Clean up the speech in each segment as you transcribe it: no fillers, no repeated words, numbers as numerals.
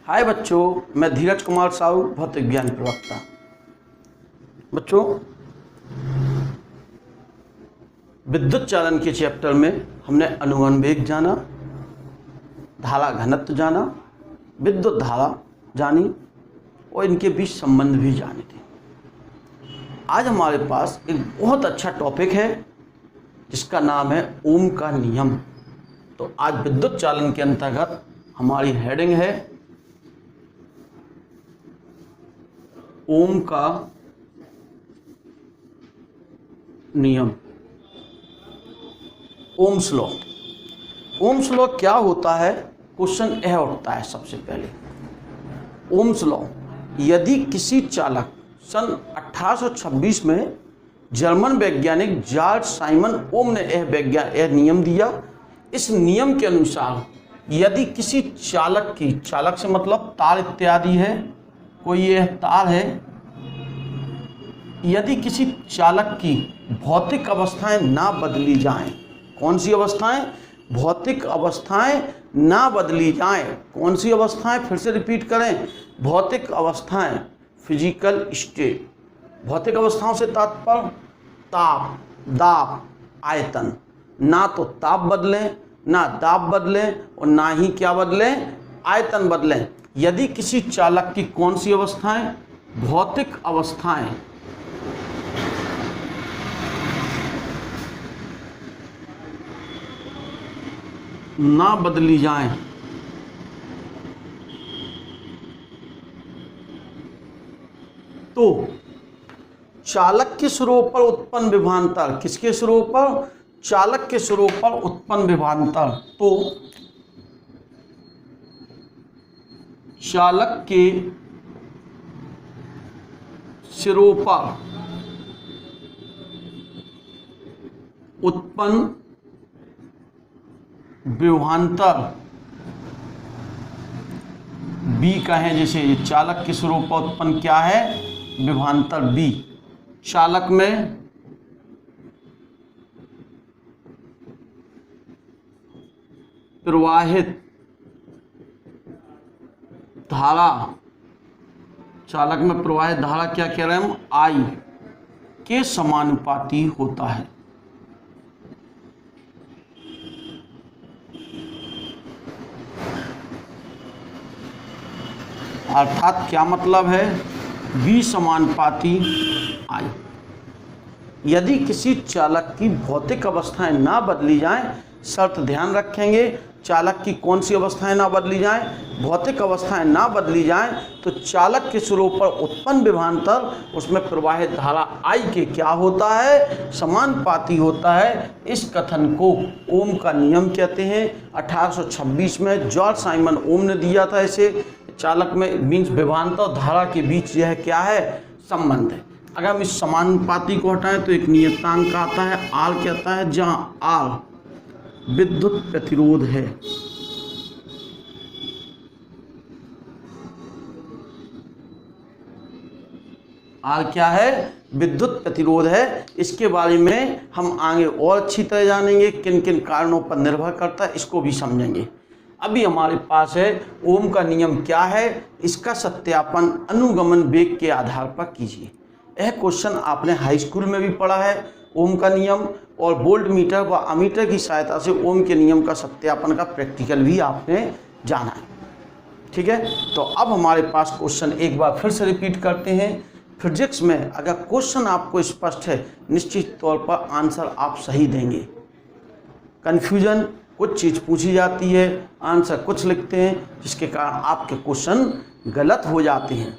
हाय बच्चों, मैं धीरज कुमार साहू, भौतिक ज्ञान प्रवक्ता। बच्चों, विद्युत चालन के चैप्टर में हमने अनुगमन वेग जाना, धारा घनत्व जाना, विद्युत धारा जानी और इनके बीच संबंध भी जाने थे। आज हमारे पास एक बहुत अच्छा टॉपिक है जिसका नाम है ओम का नियम। तो आज विद्युत चालन के अंतर्गत हमारी हेडिंग है ओम का नियम, ओम्स लॉ। ओम्स लॉ क्या होता है, क्वेश्चन यह उठता है सबसे पहले। ओम्स लॉ, यदि किसी चालक सन 1826 में जर्मन वैज्ञानिक जॉर्ज साइमन ओम ने यह नियम दिया। इस नियम के अनुसार यदि किसी चालक की, चालक से मतलब तार इत्यादि है, कोई यह तार है, यदि किसी चालक की भौतिक अवस्थाएं ना बदली जाएं, कौन सी अवस्थाएं? भौतिक अवस्थाएं ना बदली जाएं। कौन सी अवस्थाएं? फिर से रिपीट करें, भौतिक अवस्थाएं, फिजिकल स्टेट। भौतिक अवस्थाओं से तात्पर्य ताप, दाब, आयतन। ना तो ताप बदलें, ना दाब बदलें और ना ही क्या बदलें? आयतन बदलें। यदि किसी चालक की कौन सी अवस्थाएं? भौतिक अवस्थाएं ना बदली जाएं तो चालक के स्वरूप पर उत्पन्न विभवांतर, किसके स्वरूप पर? चालक के स्वरूप पर उत्पन्न विभवांतर। तो चालक के सिरों पर उत्पन्न विभवांतर बी कहें, जैसे ये चालक के सिरों पर उत्पन्न क्या है? विभवांतर बी। चालक में प्रवाहित धारा, चालक में प्रवाहित धारा क्या कह रहे हैं हम? आई के समानुपाती होता है। अर्थात क्या मतलब है? V समानुपाती आई। यदि किसी चालक की भौतिक अवस्थाएं ना बदली जाएं, शर्त ध्यान रखेंगे, चालक की कौन सी अवस्थाएं ना बदली जाएं? भौतिक अवस्थाएं ना बदली जाएं तो चालक के स्वरूप पर उत्पन्न विभवांतर, उसमें प्रवाहित धारा I के क्या होता है? समानुपाती होता है। इस कथन को ओम का नियम कहते हैं। 1826 में जॉर्ज साइमन ओम ने दिया था इसे। चालक में मीन्स विभवांतर और धारा के बीच यह क्या है? संबंध है। अगर हम इस समानुपाती को हटाएं तो एक नियतांक आता है आर, कहता है जहां आर विद्युत प्रतिरोध है। आर क्या है? विद्युत प्रतिरोध है। इसके बारे में हम आगे और अच्छी तरह जानेंगे, किन किन कारणों पर निर्भर करता है, इसको भी समझेंगे। अभी हमारे पास है ओम का नियम क्या है, इसका सत्यापन अनुगमन वेग के आधार पर कीजिए। यह क्वेश्चन आपने हाई स्कूल में भी पढ़ा है, ओम का नियम, और वोल्ट मीटर व अमीटर की सहायता से ओम के नियम का सत्यापन का प्रैक्टिकल भी आपने जाना है। ठीक है, तो अब हमारे पास क्वेश्चन एक बार फिर से रिपीट करते हैं। फिजिक्स में अगर क्वेश्चन आपको स्पष्ट है, निश्चित तौर पर आंसर आप सही देंगे। कन्फ्यूजन, कुछ चीज़ पूछी जाती है, आंसर कुछ लिखते हैं, जिसके कारण आपके क्वेश्चन गलत हो जाते हैं।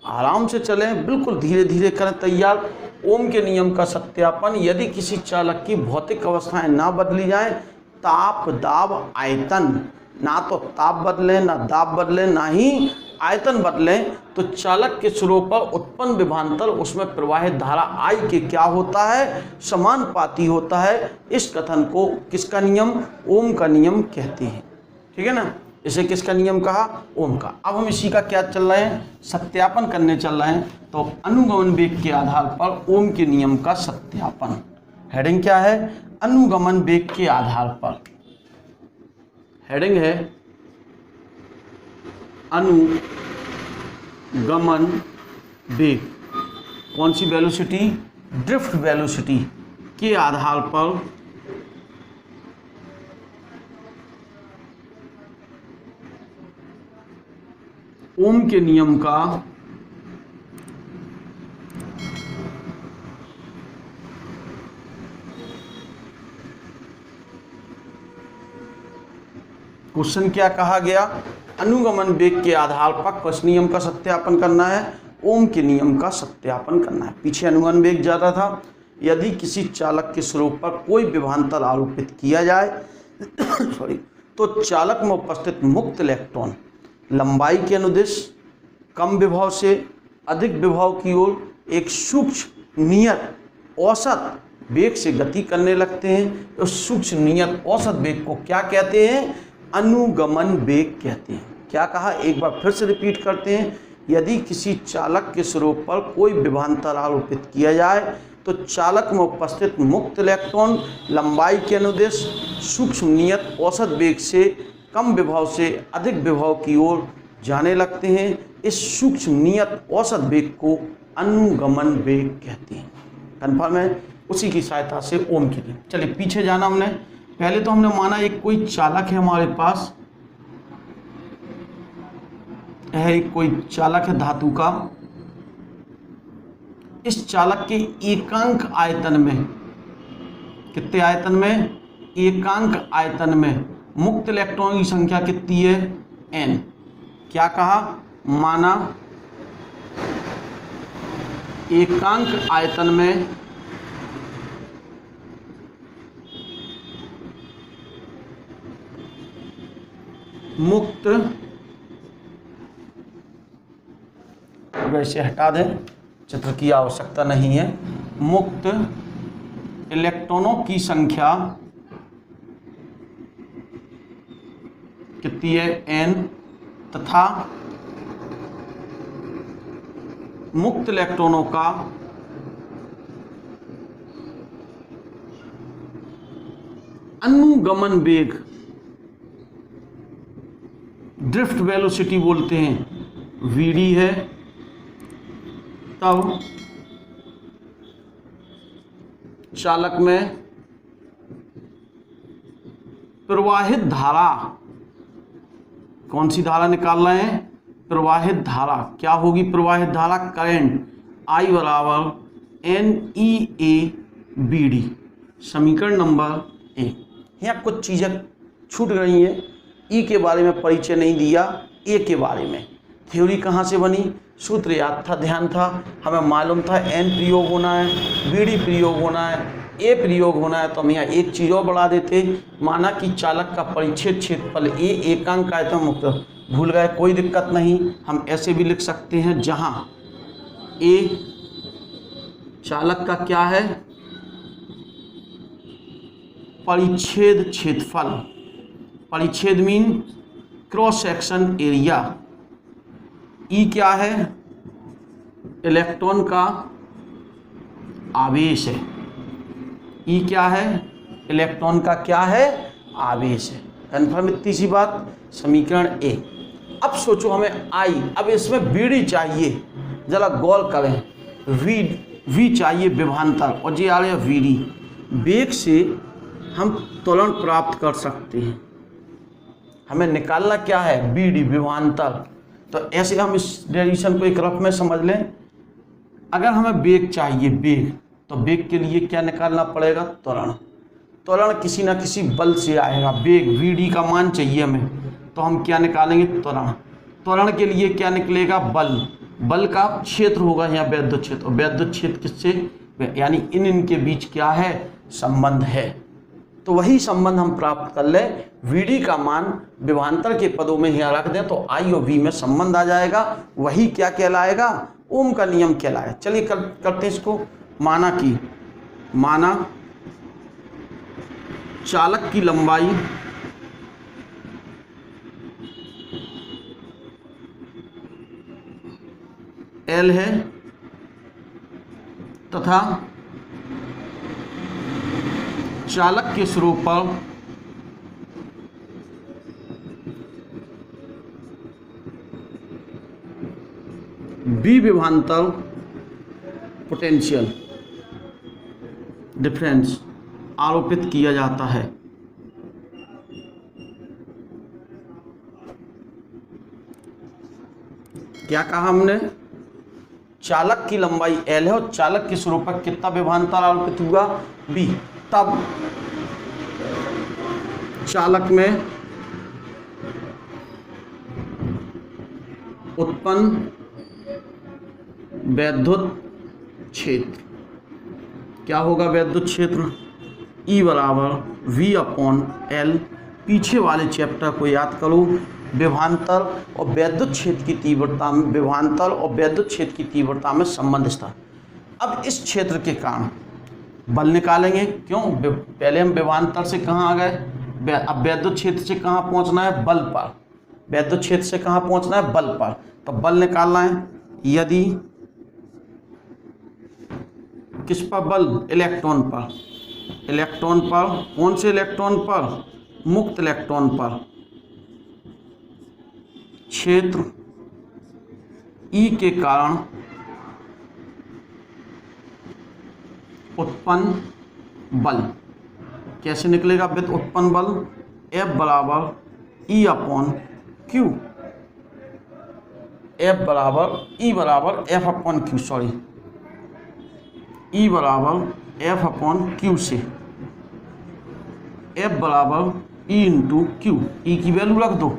आराम से चलें, बिल्कुल धीरे धीरे करें तैयार। ओम के नियम का सत्यापन, यदि किसी चालक की भौतिक अवस्थाएं ना बदली जाएं, ताप, दाब, आयतन, ना तो ताप बदलें, ना दाब बदलें, ना ही आयतन बदलें, तो चालक के सिरों पर उत्पन्न विभवांतर, उसमें प्रवाहित धारा आई के क्या होता है? समानुपाती होता है। इस कथन को किसका नियम? ओम का नियम कहते हैं। ठीक है ना, इसे किसका नियम कहा? ओम का। अब हम इसी का क्या चल रहे हैं? सत्यापन करने चल रहे हैं। तो अनुगमन वेग के आधार पर ओम के नियम का सत्यापन। हेडिंग क्या है? अनुगमन वेग के आधार पर। हेडिंग है अनुगमन वेग। कौन सी वेलोसिटी? ड्रिफ्ट वेलोसिटी के आधार पर ओम के नियम का क्वेश्चन क्या कहा गया? अनुगमन वेग के आधार पर किस नियम का सत्यापन करना है? ओम के नियम का सत्यापन करना है। पीछे अनुगमन वेग ज्यादा था। यदि किसी चालक के स्वरूप पर कोई विभवांतर आरोपित किया जाए सॉरी, तो चालक में उपस्थित मुक्त इलेक्ट्रॉन लंबाई के अनुदिश कम विभव से अधिक विभव की ओर एक सूक्ष्म नियत औसत वेग से गति करने लगते हैं। उस सूक्ष्म नियत औसत वेग को क्या कहते हैं? अनुगमन वेग कहते हैं। क्या कहा? एक बार फिर से रिपीट करते हैं। यदि किसी चालक के स्वरूप पर कोई विभवांतर आरोपित किया जाए तो चालक में उपस्थित मुक्त इलेक्ट्रॉन लंबाई के अनुदिश सूक्ष्म नियत औसत वेग से कम विभव से अधिक विभव की ओर जाने लगते हैं। इस सूक्ष्म नियत औसत वेग को अनुगमन वेग कहते हैं। कन्फर्म है? उसी की सहायता से ओम के लिए। चलिए पीछे जाना हमने। पहले तो हमने माना एक कोई चालक है हमारे पास, है एक कोई चालक है धातु का। इस चालक के एकांक आयतन में, कितने आयतन में? एकांक आयतन में मुक्त इलेक्ट्रॉन की संख्या कितनी है? n। क्या कहा? माना एकांक आयतन में मुक्त, वैसे हटा दें, चित्र की आवश्यकता नहीं है। मुक्त इलेक्ट्रॉनों की संख्या कितनी है? n। तथा मुक्त इलेक्ट्रॉनों का अनुगमन वेग, ड्रिफ्ट वेलोसिटी बोलते हैं, vd है। तब चालक में प्रवाहित धारा, कौन सी धारा निकाल रहे हैं? प्रवाहित धारा। क्या होगी प्रवाहित धारा? करंट I बराबर NEA/BD। समीकरण नंबर 1। यहाँ कुछ चीज़ें छूट गई हैं। ई के बारे में परिचय नहीं दिया, ए के बारे में। थ्योरी कहाँ से बनी? सूत्र याद था, ध्यान था, हमें मालूम था एन प्रयोग होना है, बीडी प्रयोग होना है, ए प्रयोग होना है। तो हम यहाँ एक चीज़ और बढ़ा देते, माना कि चालक का परिच्छेद क्षेत्रफल ए एकांक आयतन मुक्त। भूल गए, कोई दिक्कत नहीं, हम ऐसे भी लिख सकते हैं जहाँ ए चालक का क्या है? परिच्छेद क्षेत्रफल। परिच्छेद मीन क्रॉस सेक्शन एरिया। ई क्या है? इलेक्ट्रॉन का आवेश है। ई क्या है? इलेक्ट्रॉन का क्या है? आवेश है। कन्फर्म इतनी सी बात। समीकरण ए। अब सोचो हमें आई, अब इसमें बीडी चाहिए, जरा गौर करें। वी चाहिए विभवांतर, और जी आ रहा है वीडी। वेग से हम त्वरण प्राप्त कर सकते हैं। हमें निकालना क्या है? बीडी, विभवांतर। तो ऐसे हम इस डेरिवेशन को एक रफ में समझ लें। अगर हमें वेग चाहिए, वेग, तो वेग के लिए क्या निकालना पड़ेगा? त्वरण। त्वरण किसी ना किसी बल से आएगा। वेग वीडी का मान चाहिए हमें, तो हम क्या निकालेंगे? त्वरण। त्वरण के लिए क्या निकलेगा? बल। बल का क्षेत्र होगा यहाँ वैद्युत क्षेत्र, और वैद्युत क्षेत्र किससे? यानी इनके बीच क्या है? संबंध है। तो वही संबंध हम प्राप्त कर ले। वीडी का मान विभवांतर के पदों में यहाँ रख दें तो आई और वी में संबंध आ जाएगा। वही क्या कहलाएगा? ओम का नियम कहलाएगा। चलिए करते हैं इसको। माना चालक की लंबाई L है तथा चालक के सिरों पर विभवांतर पोटेंशियल डिफरेंस आरोपित किया जाता है। क्या कहा हमने? चालक की लंबाई L है और चालक के सिरों पर कितना विभवांतर आरोपित हुआ? B। तब चालक में उत्पन्न वैद्युत क्षेत्र क्या होगा? वैद्युत क्षेत्र E बराबर V/L। पीछे वाले चैप्टर को याद करो, विभवांतर और वैद्युत क्षेत्र की तीव्रता में, विभवांतर और वैद्युत क्षेत्र की तीव्रता में संबंध था। अब इस क्षेत्र के कारण बल निकालेंगे। क्यों? पहले हम विभवांतर से कहाँ आ गए, अब वैद्युत क्षेत्र से कहाँ पहुँचना है? बल पर। वैद्युत क्षेत्र से कहाँ पहुँचना है? बल पर। तो बल निकालना है। यदि किस पर बल? इलेक्ट्रॉन पर। इलेक्ट्रॉन पर, कौन से इलेक्ट्रॉन पर? मुक्त इलेक्ट्रॉन पर। क्षेत्र E के कारण उत्पन्न बल कैसे निकलेगा? विद उत्पन्न बल F बराबर E/Q। F बराबर E बराबर F/Q, सॉरी, E बराबर F/Q से F बराबर E × Q। E की वैल्यू रख दो,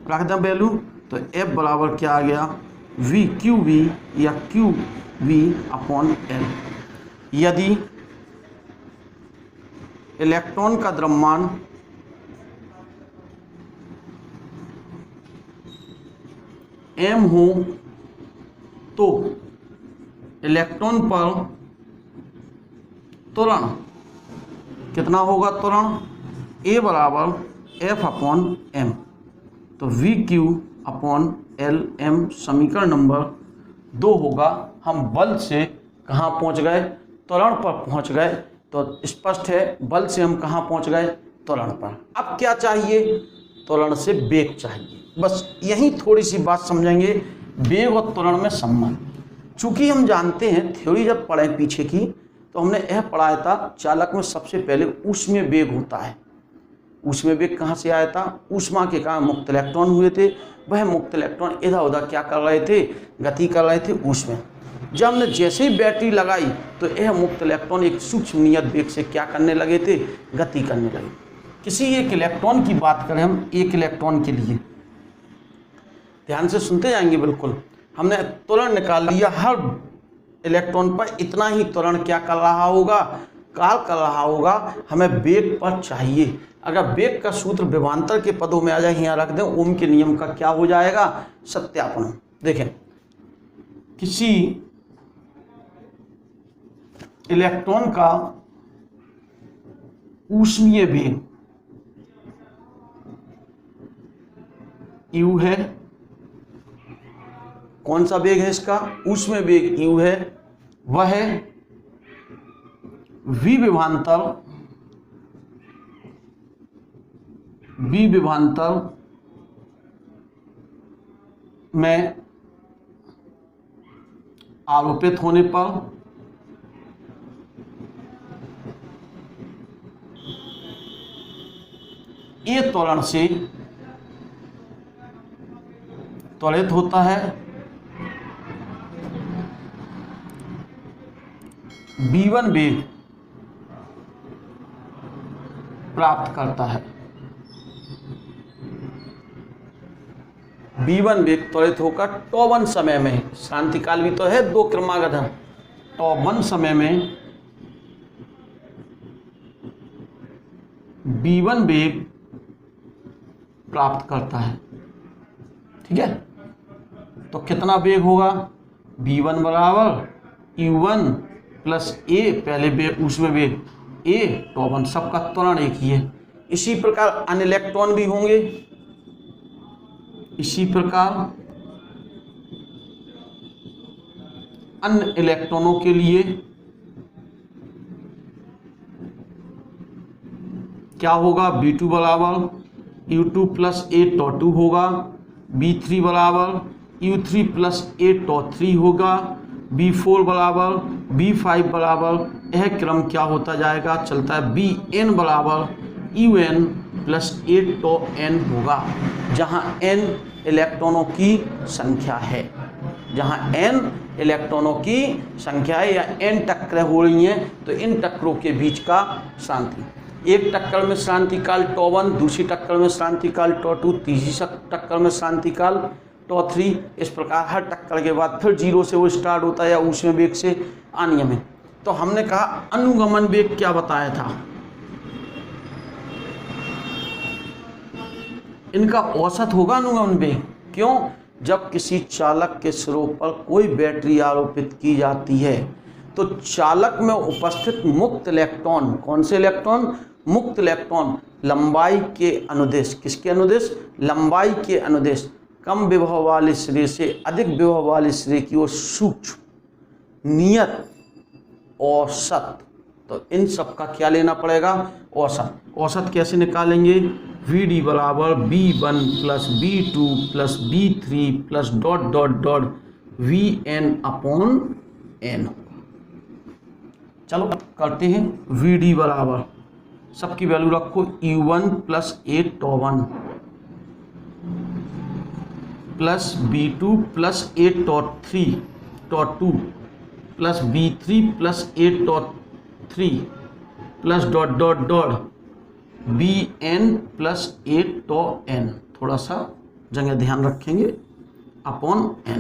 रख दें वैल्यू, तो F बराबर क्या आ गया? VQV या QV/L। यदि इलेक्ट्रॉन का द्रव्यमान m हो तो इलेक्ट्रॉन पर त्वरण कितना होगा? त्वरण A बराबर F/m। तो VQ/LM समीकरण नंबर 2 होगा। हम बल से कहाँ पहुँच गए? त्वरण पर पहुँच गए। तो स्पष्ट है, बल से हम कहाँ पहुँच गए? त्वरण पर। अब क्या चाहिए? त्वरण से वेग चाहिए। बस यही थोड़ी सी बात समझेंगे, वेग और त्वरण में संबंध। चूँकि हम जानते हैं, थ्योरी जब पढ़े पीछे की, तो हमने यह पढ़ाया था, चालक में सबसे पहले ऊष्मीय वेग होता है। ऊष्मीय वेग कहाँ से आया था? ऊष्मा के कारण मुक्त इलेक्ट्रॉन हुए थे। वह मुक्त इलेक्ट्रॉन इधर उधर क्या कर रहे थे? गति कर रहे थे ऊष्मा। जब हमने जैसे ही बैटरी लगाई तो यह मुक्त इलेक्ट्रॉन एक सूक्ष्म नियत वेग से क्या करने लगे थे? गति करने लगे। किसी एक इलेक्ट्रॉन की बात करें हम, एक इलेक्ट्रॉन के लिए ध्यान से सुनते जाएंगे। बिल्कुल, हमने त्वरण निकाल लिया। हर इलेक्ट्रॉन पर इतना ही त्वरण क्या कर रहा होगा? कार्य कर रहा होगा। हमें वेग पर चाहिए। अगर वेग का सूत्र विभवांतर के पदों में आ जाए, यहाँ रख दें, ओम के नियम का क्या हो जाएगा? सत्यापन। देखें, किसी इलेक्ट्रॉन का ऊष्मीय वेग U है। कौन सा वेग है इसका? ऊष्मीय वेग U है। वह है विभवांतर में आरोपित होने पर ये त्वरण से त्वरित होता है। V1 वेग प्राप्त करता है। V1 वेग त्वरित होकर τ1 समय में, शांतिकाल भी तो है, 2 क्रमागत है, τ1 समय में V1 वेग प्राप्त करता है। ठीक है, तो कितना वेग होगा? V1 बराबर U1 प्लस A, पहले वेग उसमें वेग A, τ1, सबका त्वरण एक ही है। इसी प्रकार अन्य इलेक्ट्रॉन भी होंगे। इसी प्रकार अन्य इलेक्ट्रॉनों के लिए क्या होगा, B2 बराबर U2 प्लस A टॉ 2 होगा, B3 बराबर U3 प्लस A टॉ 3 होगा, B4 बराबर B5 बराबर यह क्रम क्या होता जाएगा, चलता है Bn बराबर UN plus A tau n होगा, जहाँ n इलेक्ट्रॉनों की संख्या है, जहाँ n इलेक्ट्रॉनों की संख्या है या n टक्करें हो रही हैं तो इन टक्करों के बीच का शांति, एक टक्कर में शांति काल टॉ 1, दूसरी टक्कर में शांति काल टॉ 2, तीसरी टक्कर में शांति काल टॉ 3। इस प्रकार हर टक्कर के बाद फिर 0 से वो स्टार्ट होता है या ऊष्मीय वेग से अनियमित। तो हमने कहा अनुगमन वेग क्या बताया था, इनका औसत होगा अनुगमन वेग। क्यों, जब किसी चालक के सिरों पर कोई बैटरी आरोपित की जाती है तो चालक में उपस्थित मुक्त इलेक्ट्रॉन, कौन से इलेक्ट्रॉन, मुक्त इलेक्ट्रॉन लंबाई के अनुदिश, किसके अनुदिश, लंबाई के अनुदिश कम विभव वाले सिरे से अधिक विभव वाले सिरे की ओर सूक्ष्म नियत औसत। तो इन सब का क्या लेना पड़ेगा, औसत। औसत कैसे निकालेंगे, Vd बराबर B1 plus B2 plus B3 plus dot dot dot Vn upon n। चलो करते हैं, Vd बराबर सबकी वैल्यू रखो U1 plus A tau 1 plus B2 plus A tau 3 tau 2 plus B3 plus A tau 3 plus dot dot dot Bn plus A tau n, थोड़ा सा जगह ध्यान रखेंगे, अपॉन n।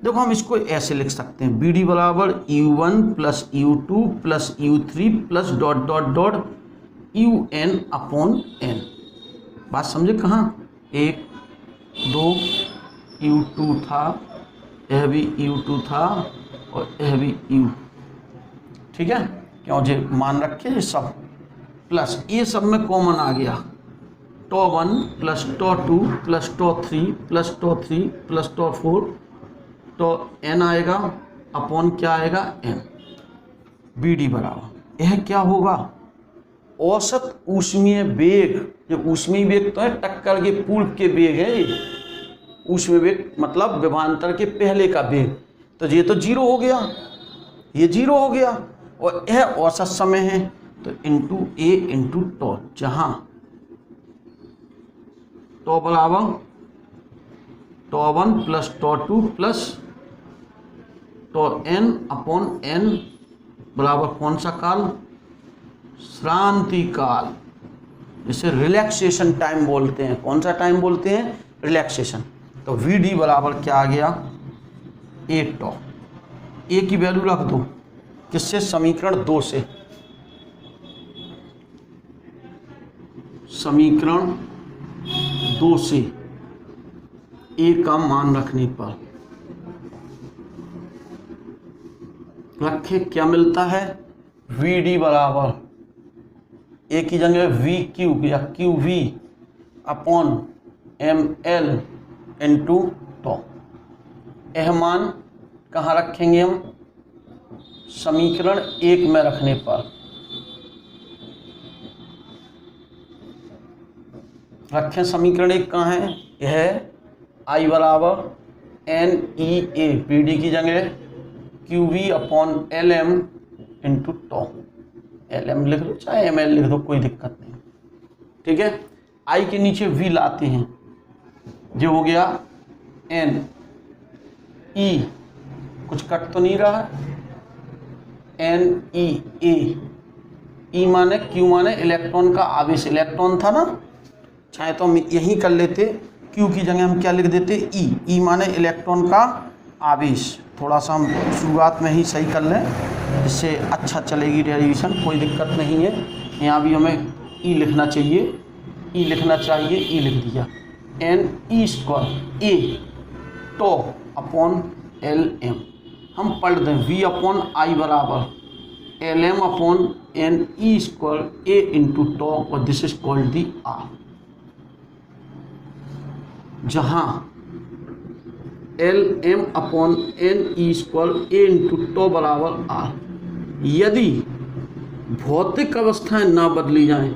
देखो हम इसको ऐसे लिख सकते हैं, Bd बराबर U1 plus U2 plus U3 plus dot dot dot Un upon n। बात समझे कहाँ, 1 2 U2 था, यह भी U2 था और यह भी U, ठीक है, क्यों जे मान रखे ये सब, प्लस ये सब में कॉमन आ गया, टॉ 1 प्लस टॉ 2 प्लस टॉ 3 प्लस टॉ 3 प्लस टॉ 4 तो n आएगा अपॉन क्या आएगा n। Bd बराबर यह क्या होगा, औसत ऊष्मीय वेग। जब ऊष्मीय वेग तो है टक्कर के पूर्व के वेग है, ये ऊष्मीय वेग मतलब विभवांतर के पहले का वेग, तो ये तो 0 हो गया, ये 0 हो गया, और यह औसत समय है तो इंटू A इंटू टॉ, जहाँ टॉ बराबर टॉ 1 प्लस टॉ 2 प्लस टॉ n अपॉन n बराबर कौन सा काल, श्रांति काल, जिसे रिलैक्सेशन टाइम बोलते हैं। कौन सा टाइम बोलते हैं, रिलैक्सेशन। तो Vd बराबर क्या आ गया, A टॉ, A की वैल्यू रख दो किससे, समीकरण 2 से, समीकरण 2 से A का मान रखने पर रखे क्या मिलता है, Vd बराबर A की जगह Vq या QV अपॉन ml इंटू टॉ। यह मान कहाँ रखेंगे हम, समीकरण 1 में रखने पर रखें, समीकरण 1 कहाँ है, यह I बराबर NEA, Vd की जगह QV अपॉन LM इंटू टॉ, LM लिख दो चाहे ML लिख दो, कोई दिक्कत नहीं, ठीक है। I के नीचे V लाते हैं, जो हो गया N E, कुछ कट तो नहीं रहा है, NEA, E माने Q माने इलेक्ट्रॉन का आवेश, इलेक्ट्रॉन था ना, चाहे तो हम यहीं कर लेते, Q की जगह हम क्या लिख देते, E माने इलेक्ट्रॉन का आवेश। थोड़ा सा हम शुरुआत में ही सही कर लें, इससे अच्छा चलेगी डेरिवेशन, कोई दिक्कत नहीं है। यहाँ भी हमें E लिखना चाहिए, E लिखना चाहिए, E लिख दिया, NE square A tau upon LM, हम पढ़ दें V अपॉन I बराबर LM upon NE square A into tau, और this is called the R, जहाँ LM upon NE square A into tau बराबर R। यदि भौतिक अवस्थाएं ना बदली जाएं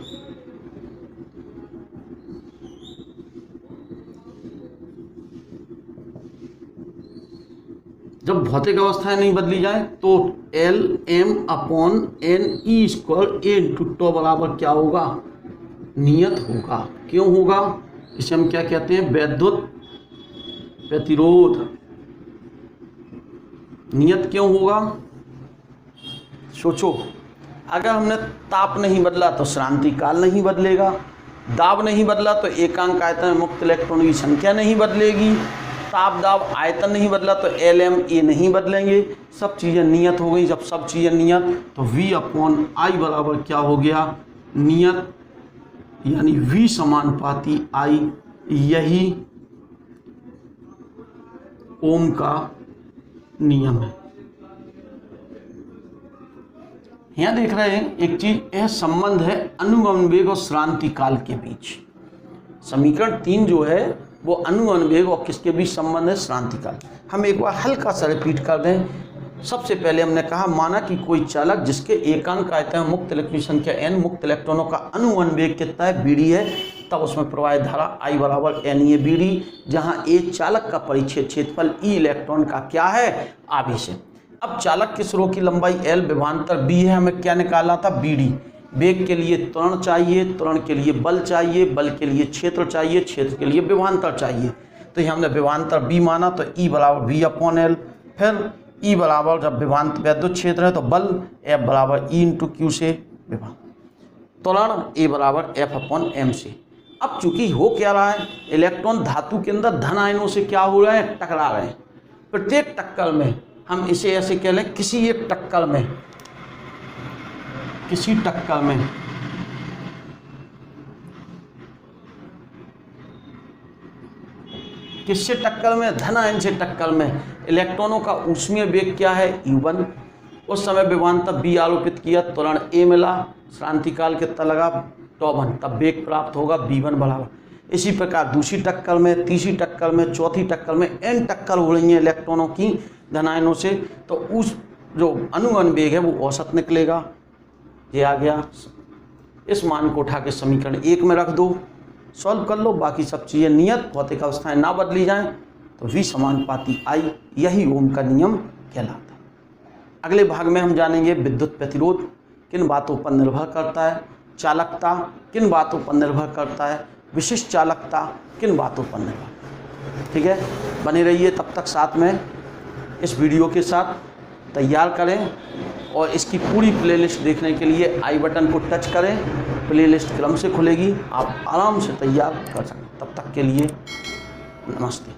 जब भौतिक अवस्थाएं नहीं बदली जाए तो Lm/n/e² a × τ बराबर क्या होगा, नियत होगा। क्यों होगा, इसे हम क्या कहते हैं, विद्युत प्रतिरोध। नियत क्यों होगा, सोचो, अगर हमने ताप नहीं बदला तो श्रांति काल नहीं बदलेगा, दाब नहीं बदला तो एकांक आयतन में मुक्त इलेक्ट्रॉन की संख्या नहीं बदलेगी, ताप दाब आयतन नहीं बदला तो Lm नहीं बदलेंगे, सब चीज़ें नियत हो गई। जब सब चीज़ें नियत तो V/I बराबर क्या हो गया, नियत, यानी V समानुपाती I, यही ओम का नियम है। यहाँ देख रहे हैं एक चीज, यह संबंध है अनुगमन वेग और श्रांति काल के बीच। समीकरण 3 जो है वो अनुगमन वेग और किसके बीच संबंध है, श्रांति काल। हम एक बार हल्का सा रिपीट कर दें। सबसे पहले हमने कहा, माना कि कोई चालक जिसके एकांक आयतन में मुक्त इलेक्ट्रॉन संख्या n, मुक्त इलेक्ट्रॉनों का अनुगमन वेग कितना है, bd है, तब उसमें प्रवाहित धारा I बराबर NA/BD, जहाँ A चालक का परिच्छेद क्षेत्रफल, E इलेक्ट्रॉन का क्या है, आवेश है। अब चालक के स्रोत की लंबाई L, विभवांतर B है, हमें क्या निकालना था, BD। वेग के लिए त्वरण चाहिए, त्वरण के लिए बल चाहिए, बल के लिए क्षेत्र चाहिए, क्षेत्र के लिए विभवांतर चाहिए। तो यहाँ हमने विभवांतर B माना तो E बराबर V/L, फिर E बराबर, जब विभवांतर वैद्युत क्षेत्र है तो बल F बराबर E × Q से विभवांतर, त्वरण A बराबर F/m से। अब चूंकि हो क्या रहा है, इलेक्ट्रॉन धातु के अंदर धन आयनों से क्या हो रहे हैं, टकरा रहे हैं। प्रत्येक टक्कर में हम इसे ऐसे कह लें, किसी एक टक्कर में, किसी टक्कर में किससे टक्कर में, धन आयन से टक्कर में इलेक्ट्रॉनों का ऊष्मीय वेग क्या है, U1। उस समय विभवांतर B आरोपित किया, त्वरण A मिला, श्रांति काल कितना लगा, τ1, तब वेग प्राप्त होगा V1 बराबर। इसी प्रकार दूसरी टक्कर में, तीसरी टक्कर में, चौथी टक्कर में n टक्कर हो रही है इलेक्ट्रॉनों की धन आयनों से, तो उस जो अनुगमन वेग है वो औसत निकलेगा। ये आ गया, इस मान को उठा के समीकरण 1 में रख दो, सॉल्व कर लो, बाकी सब चीज़ें नियत, भौतिक अवस्थाएं ना बदली जाएं तो V समानुपाती I, यही ओम का नियम कहलाता है। अगले भाग में हम जानेंगे विद्युत प्रतिरोध किन बातों पर निर्भर करता है, चालकता किन बातों पर निर्भर करता है, विशिष्ट चालकता किन बातों पर निर्भर। ठीक है, बने रहिए तब तक साथ में, इस वीडियो के साथ तैयार करें और इसकी पूरी प्लेलिस्ट देखने के लिए आई बटन को टच करें, प्लेलिस्ट क्रम से खुलेगी, आप आराम से तैयार कर सकते हैं। तब तक के लिए नमस्ते।